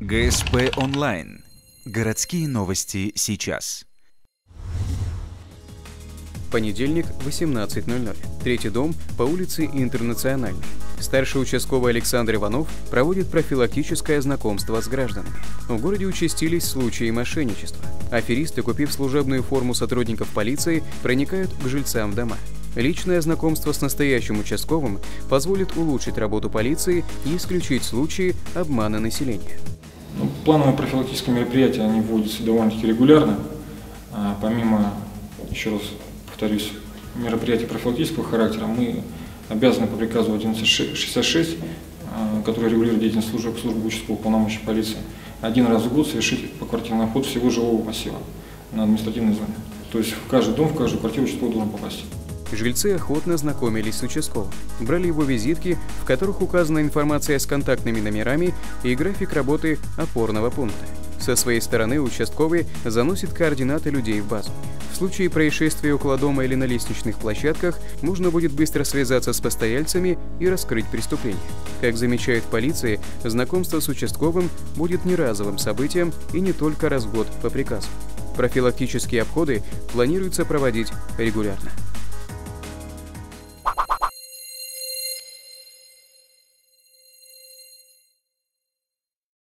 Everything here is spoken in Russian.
ГСП онлайн. Городские новости сейчас. Понедельник, 18:00. Третий дом по улице Интернациональной. Старший участковый Александр Иванов проводит профилактическое знакомство с гражданами. В городе участились случаи мошенничества. Аферисты, купив служебную форму сотрудников полиции, проникают к жильцам в дома. Личное знакомство с настоящим участковым позволит улучшить работу полиции и исключить случаи обмана населения. Плановые профилактические мероприятия, они вводятся довольно-таки регулярно. Помимо, еще раз повторюсь, мероприятий профилактического характера, мы обязаны по приказу 1166, который регулирует деятельность службы участкового полномочий полиции, один раз в год совершить поквартирный обход всего жилого массива на административной зоне. То есть в каждый дом, в каждую квартиру участковый должен попасть. Жильцы охотно знакомились с участковым, брали его визитки, в которых указана информация с контактными номерами и график работы опорного пункта. Со своей стороны участковый заносит координаты людей в базу. В случае происшествия около дома или на лестничных площадках можно будет быстро связаться с постояльцами и раскрыть преступление. Как замечают в полиции, знакомство с участковым будет не разовым событием и не только раз в год по приказу. Профилактические обходы планируется проводить регулярно.